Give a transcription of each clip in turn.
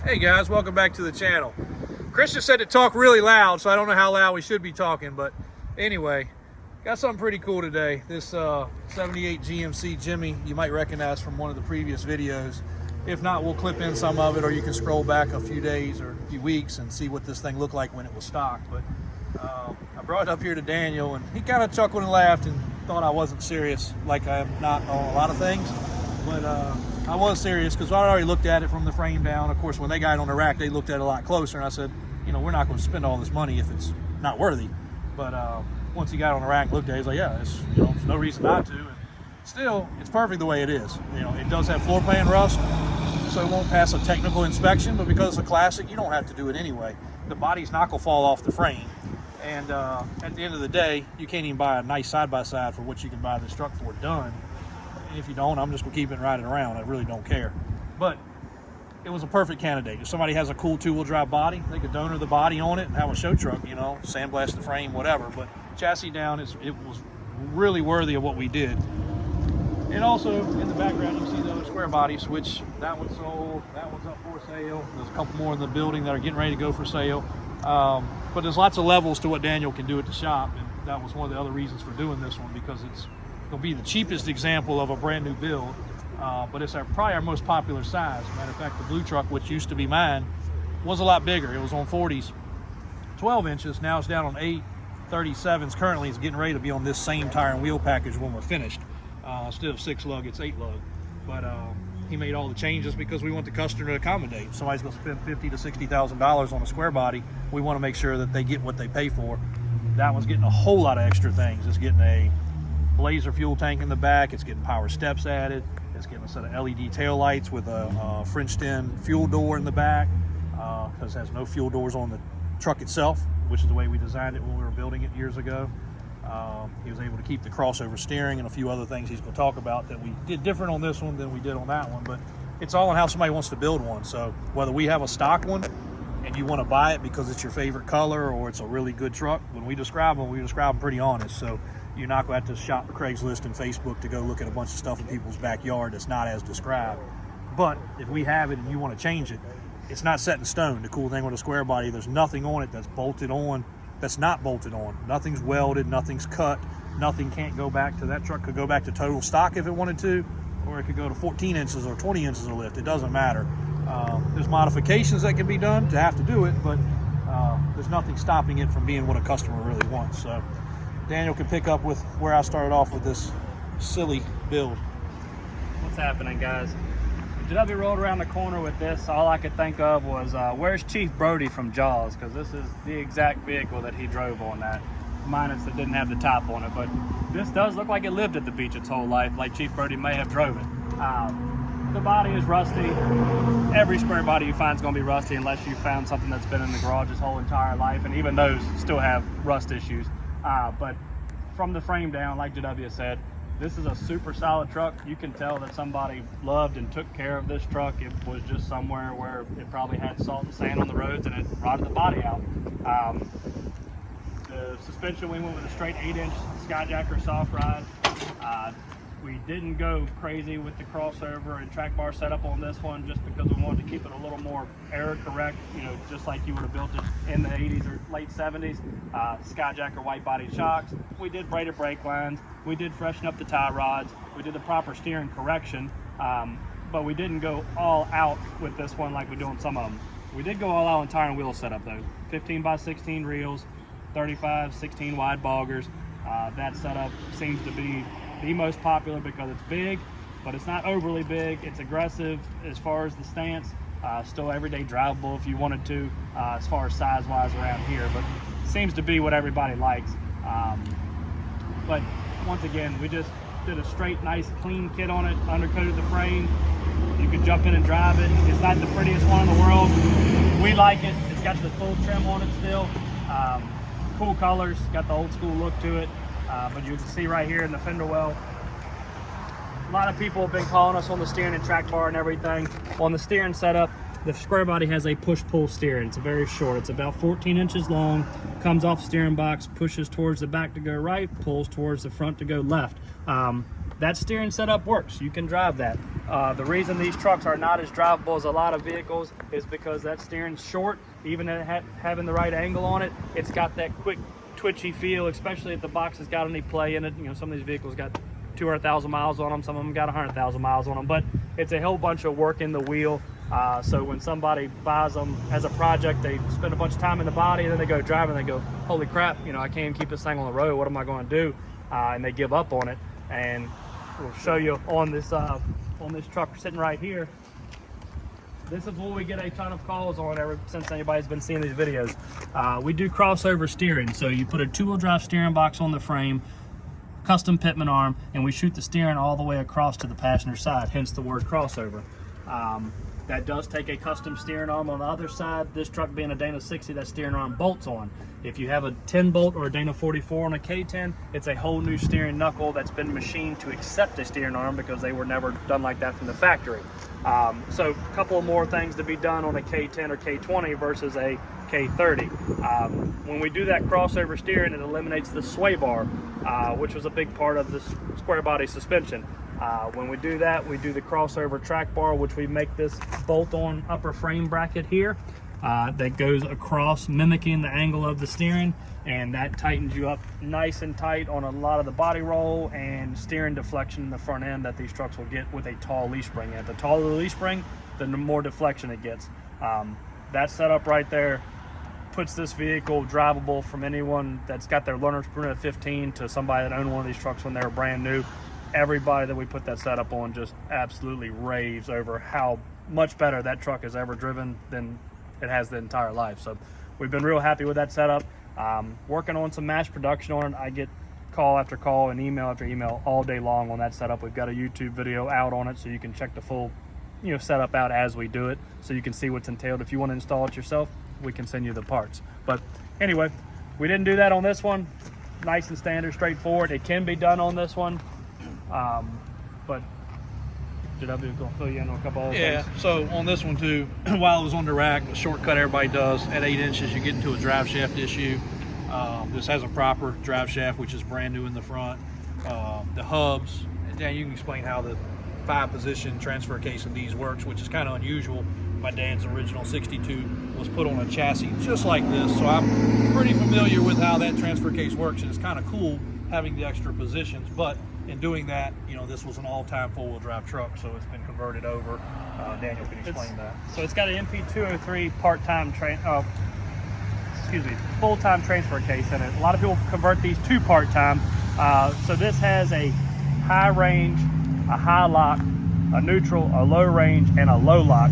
Hey guys, welcome back to the channel. Chris just said to talk really loud, so I don't know how loud we should be talking, but anyway, got something pretty cool today. This 78 GMC Jimmy, you might recognize from one of the previous videos. If not, we'll clip in some of it, or you can scroll back a few days or a few weeks and see what this thing looked like when it was stocked. But I brought it up here to Daniel, and he kind of chuckled and laughed and thought I wasn't serious, like I'm not on a lot of things. But I was serious because I already looked at it from the frame down. Of course, when they got it on the rack, they looked at it a lot closer, and I said, you know, we're not going to spend all this money if it's not worthy. But once he got it on the rack and looked at it, he's like, yeah, there's no reason not to. And still, it's perfect the way it is. You know, it does have floor plan rust, so it won't pass a technical inspection, but because it's a classic, you don't have to do it anyway. The body's not going to fall off the frame. And at the end of the day, you can't even buy a nice side-by-side for what you can buy this truck for done. And if you don't, I'm just going to keep it riding around. I really don't care. But it was a perfect candidate. If somebody has a cool two-wheel drive body, they could donor the body on it and have a show truck, you know, sandblast the frame, whatever. But chassis down, it was really worthy of what we did. And also, in the background, you see the other Squarebodies, which that one's sold, that one's up for sale. There's a couple more in the building that are getting ready to go for sale. But there's lots of levels to what Daniel can do at the shop, and that was one of the other ither for doing this one, because it'll be the cheapest example of a brand new build, but it's probably our most popular size. Matter of fact, the blue truck, which used to be mine, was a lot bigger. It was on 40s, 12 inches. Now it's down on 837s. Currently, it's getting ready to be on this same tire and wheel package when we're finished. Instead of 6 lug, it's 8 lug. But he made all the changes because we want the customer to accommodate. If somebody's going to spend $50,000 to $60,000 on a Squarebody, we want to make sure that they get what they pay for. That one's getting a whole lot of extra things. It's getting a Blazer fuel tank in the back. It's getting power steps added. It's getting a set of LED tail lights with a French-in fuel door in the back, because it has no fuel doors on the truck itself, which is the way we designed it when we were building it years ago. He was able to keep the crossover steering and a few other things he's going to talk about that we did different on this one than we did on that one. But it's all on how somebody wants to build one. So whether we have a stock one and you want to buy it because it's your favorite color or it's a really good truck, when we describe them pretty honest. So you're not going to have to shop Craigslist and Facebook to go look at a bunch of stuff in people's backyard that's not as described. But if we have it and you want to change it, it's not set in stone. The cool thing with a Squarebody, there's nothing on it that's bolted on, that's not bolted on. Nothing's welded, nothing's cut, nothing can't go back to, that truck could go back to total stock if it wanted to, or it could go to 14 inches or 20 inches of lift. It doesn't matter. There's modifications that can be done to have to do it, but there's nothing stopping it from being what a customer really wants. So Daniel can pick up with where I started off with this silly build. What's happening, guys? When we rolled around the corner with this, all I could think of was, where's Chief Brody from Jaws? Because this is the exact vehicle that he drove on that. Minus it didn't have the top on it, but this does look like it lived at the beach its whole life, like Chief Brody may have drove it. The body is rusty. Every Squarebody you find is going to be rusty unless you found something that's been in the garage its whole entire life, and even those still have rust issues. But from the frame down, like JW said, this is a super solid truck. You can tell that somebody loved and took care of this truck. It was just somewhere where it probably had salt and sand on the roads and it rotted the body out. The suspension, we went with a straight 8-inch Skyjacker soft ride. We didn't go crazy with the crossover and track bar setup on this one, just because we wanted to keep it a little more error correct, you know, just like you would have built it in the 80s or late 70s. Skyjacker white body shocks. We did braided brake lines. We did freshen up the tie rods. We did the proper steering correction, but we didn't go all out with this one like we do on some of them. We did go all out on tire and wheel setup though. 15x16 reels, 35/16 wide boggers. That setup seems to be the most popular because it's big, but it's not overly big. It's aggressive as far as the stance. Still everyday drivable if you wanted to, as far as size-wise around here, but seems to be what everybody likes. But once again, we just did a straight, nice, clean kit on it, undercoated the frame. You can jump in and drive it. It's not the prettiest one in the world. We like it. It's got the full trim on it still. Cool colors, got the old school look to it. But you can see right here in the fender well, a lot of people have been calling us on the steering and track bar and everything. On the steering setup, the Squarebody has a push-pull steering. It's very short. It's about 14 inches long, comes off the steering box, pushes towards the back to go right, pulls towards the front to go left. That steering setup works. You can drive that. The reason these trucks are not as drivable as a lot of vehicles is because that steering's short. Even at having the right angle on it, it's got that quick twitchy feel, especially if the box has got any play in it. You know, some of these vehicles got 200,000 miles on them, some of them got 100,000 miles on them, but it's a whole bunch of work in the wheel. So when somebody buys them as a project, they spend a bunch of time in the body, and then they go drive and they go, holy crap, you know, I can't keep this thing on the road. What am I going to do? And they give up on it. And we'll show you on this truck sitting right here. This is what we get a ton of calls on ever since anybody's been seeing these videos. We do crossover steering. So you put a 2-wheel drive steering box on the frame, custom pitman arm, and we shoot the steering all the way across to the passenger side, hence the word crossover. That does take a custom steering arm on the other side. This truck being a Dana 60, that steering arm bolts on. If you have a 10 bolt or a Dana 44 on a K10, it's a whole new steering knuckle that's been machined to accept a steering arm because they were never done like that from the factory. So a couple of more things to be done on a K10 or K20 versus a K30. When we do that crossover steering, it eliminates the sway bar, which was a big part of this square body suspension. When we do that, we do the crossover track bar, which we make this bolt-on upper frame bracket here that goes across, mimicking the angle of the steering, and that tightens you up nice and tight on a lot of the body roll and steering deflection in the front end that these trucks will get with a tall leaf spring. And the taller the leaf spring, the more deflection it gets. That setup right there puts this vehicle drivable from anyone that's got their learner's permit at 15 to somebody that owned one of these trucks when they were brand new. Everybody that we put that setup on just absolutely raves over how much better that truck has ever driven than it has the entire life. So we've been real happy with that setup. Working on some mass production on it. I get call after call and email after email all day long on that setup. We've got a YouTube video out on it, so you can check the full setup out as we do it, so you can see what's entailed. If you want to install it yourself, we can send you the parts. But anyway, we didn't do that on this one. Nice and standard, straightforward. It can be done on this one. But did I go fill you in on a couple other things? So on this one too, while it was on the rack, a shortcut everybody does, at 8 inches you get into a drive shaft issue. This has a proper drive shaft, which is brand new in the front. The hubs, and Dan, you can explain how the 5-position transfer case of these works, which is kind of unusual. My dad's original 62 was put on a chassis just like this, so I'm pretty familiar with how that transfer case works, and it's kind of cool having the extra positions. But in doing that, this was an all-time 4-wheel drive truck, so it's been converted over. Daniel can explain that. So it's got an MP203 full-time transfer case in it. A lot of people convert these to part-time. So this has a high range, a high lock, a neutral, a low range, and a low lock.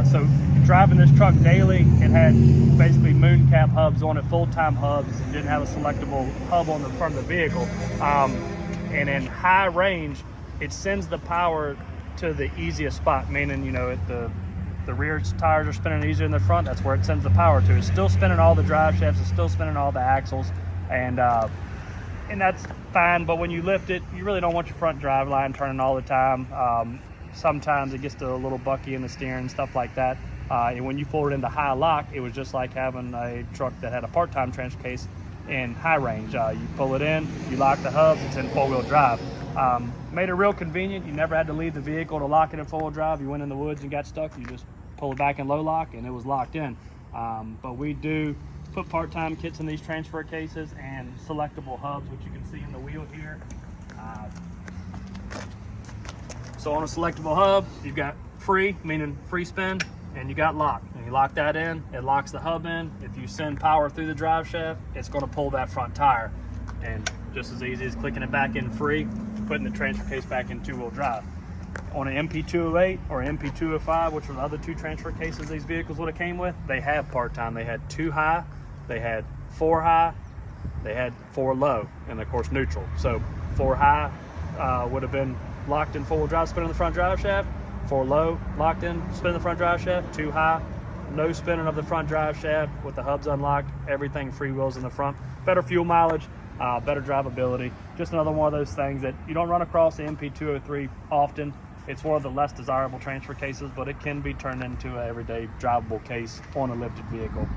So driving this truck daily, it had basically moon cap hubs on it, full-time hubs. It didn't have a selectable hub on the front of the vehicle. And in high range, it sends the power to the easiest spot, meaning, the rear tires are spinning easier than the front. That's where it sends the power to. It's still spinning all the drive shafts, it's still spinning all the axles, and that's fine. But when you lift it, you really don't want your front drive line turning all the time. Sometimes it gets to a little bucky in the steering and stuff like that. And when you pull it into high lock, it was just like having a truck that had a part-time transfer case in high range. You pull it in, you lock the hubs, it's in 4-wheel drive. Made it real convenient. You never had to leave the vehicle to lock it in 4-wheel drive. You went in the woods and got stuck, you just pull it back in low lock and it was locked in. But we do put part-time kits in these transfer cases and selectable hubs, which you can see in the wheel here. So on a selectable hub, you've got free, meaning free spin, and you got lock. And you lock that in, it locks the hub in. If you send power through the drive shaft, it's going to pull that front tire. And just as easy as clicking it back in free, putting the transfer case back in 2-wheel drive. On an MP208 or MP205, which were the other 2 transfer cases these vehicles would have came with, they have part-time. They had 2 high, they had 4 high, they had 4 low, and of course neutral. So 4 high would have been locked in 4-wheel drive, spinning the front drive shaft. 4 low, locked in, spinning the front drive shaft. 2 high, no spinning of the front drive shaft with the hubs unlocked, everything free wheels in the front. Better fuel mileage, better drivability. Just another one of those things that you don't run across the MP203 often. It's one of the less desirable transfer cases, but it can be turned into an everyday drivable case on a lifted vehicle.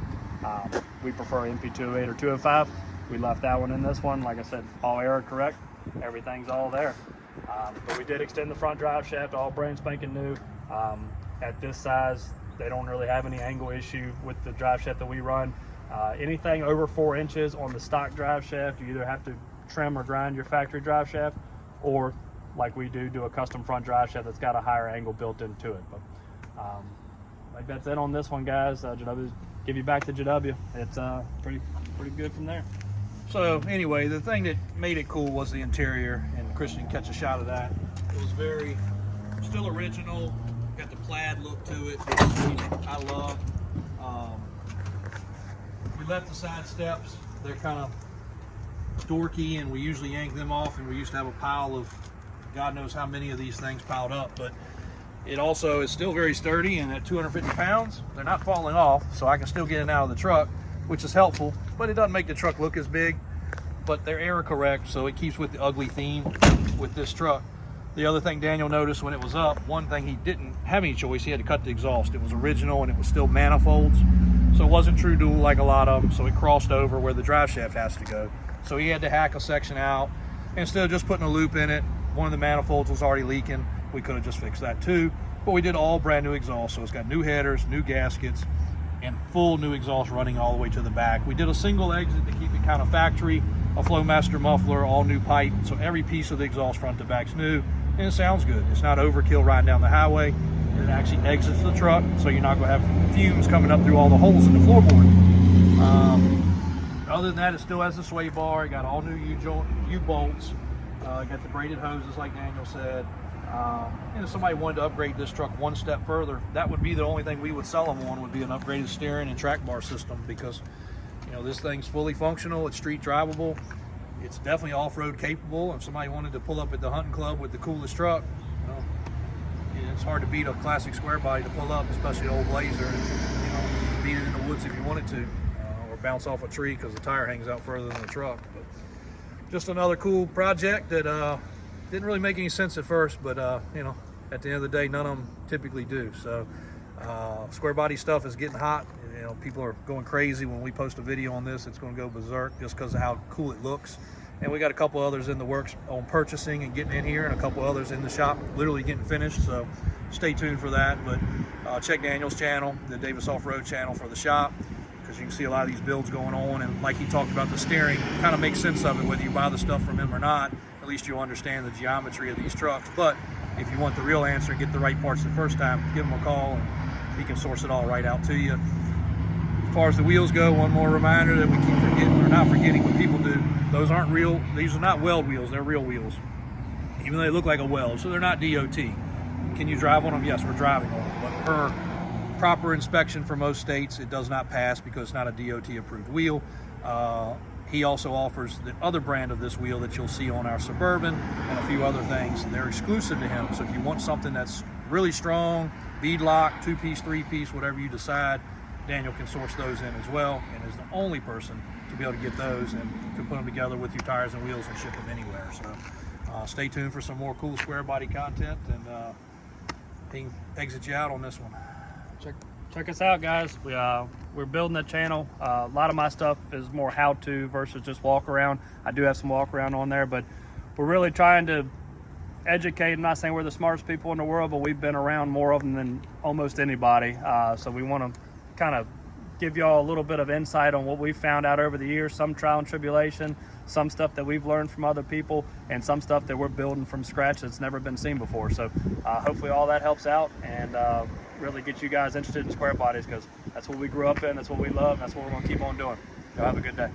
We prefer MP208 or 205. We left that one in this one. Like I said, all error correct. Everything's all there. But we did extend the front drive shaft, all brand spanking new. At this size, they don't really have any angle issue with the drive shaft that we run. Anything over 4 inches on the stock drive shaft, you either have to trim or grind your factory drive shaft, or like we do a custom front drive shaft that's got a higher angle built into it. But like that's it on this one, guys. JW, give you back to JW. It's pretty good from there. So anyway, the thing that made it cool was the interior, and Christian catch a shot of that. It was very still original, got the plaid look to it, which I love. We left the side steps. They're kind of dorky, and we usually yank them off, and we used to have a pile of God knows how many of these things piled up, but it also is still very sturdy, and at 250 pounds, they're not falling off, so I can still get it out of the truck, which is helpful, but it doesn't make the truck look as big, but they're error correct, so it keeps with the ugly theme with this truck. The other thing Daniel noticed when it was up, one thing he didn't have any choice, he had to cut the exhaust. It was original and it was still manifolds, so it wasn't true dual like a lot of them, so it crossed over where the drive shaft has to go. So he had to hack a section out. Instead of just putting a loop in it, one of the manifolds was already leaking. We could have just fixed that too, but we did all brand new exhaust, so it's got new headers, new gaskets, and full new exhaust running all the way to the back. We did a single exit to keep it kind of factory, a Flowmaster muffler, all new pipe, so every piece of the exhaust front to back's new, and it sounds good. It's not overkill riding down the highway. It actually exits the truck, so you're not going to have fumes coming up through all the holes in the floorboard. Other than that, it still has the sway bar. It got all new U-bolts. Got the braided hoses, like Daniel said. And if somebody wanted to upgrade this truck one step further, that would be the only thing we would sell them on, would be an upgraded steering and track bar system, because you know, this thing's fully functional. It's street drivable. It's definitely off-road capable. If somebody wanted to pull up at the hunting club with the coolest truck, you know, it's hard to beat a classic Squarebody to pull up, especially an old Blazer. And, you know, you can beat it in the woods if you wanted to, or bounce off a tree because the tire hangs out further than the truck. But just another cool project that didn't really make any sense at first, but you know, at the end of the day, none of them typically do. So Squarebody stuff is getting hot. You know, people are going crazy. When we post a video on this, it's going to go berserk just because of how cool it looks. And we got a couple others in the works on purchasing and getting in here, and a couple others in the shop literally getting finished. So stay tuned for that. But check Daniel's channel, the Davis Offroad channel, for the shop, because you can see a lot of these builds going on. And like he talked about the steering, kind of makes sense of it whether you buy the stuff from him or not. At least you'll understand the geometry of these trucks. But if you want the real answer and get the right parts the first time, give him a call and he can source it all right out to you. As far as the wheels go, one more reminder that we keep forgetting, or not forgetting, what people do. Those aren't real, these are not weld wheels, they're real wheels. Even though they look like a weld, so they're not DOT. Can you drive on them? Yes, we're driving on them, but per proper inspection for most states, it does not pass because it's not a DOT approved wheel. He also offers the other brand of this wheel that you'll see on our Suburban and a few other things. They're exclusive to him, so if you want something that's really strong, bead lock, 2-piece, 3-piece, whatever you decide, Daniel can source those in as well, and is the only person to be able to get those and can put them together with your tires and wheels and ship them anywhere. So stay tuned for some more cool Squarebody content, and he can exit you out on this one. Check us out, guys. We're building a channel. A lot of my stuff is more how-to versus just walk around. I do have some walk around on there, but we're really trying to educate. I'm not saying we're the smartest people in the world, but we've been around more of them than almost anybody. So we want to kind of give y'all a little bit of insight on what we've found out over the years, some trial and tribulation, some stuff that we've learned from other people, and some stuff that we're building from scratch that's never been seen before. So hopefully all that helps out and really get you guys interested in square bodies, because that's what we grew up in, that's what we love, and that's what we're going to keep on doing. So have a good day.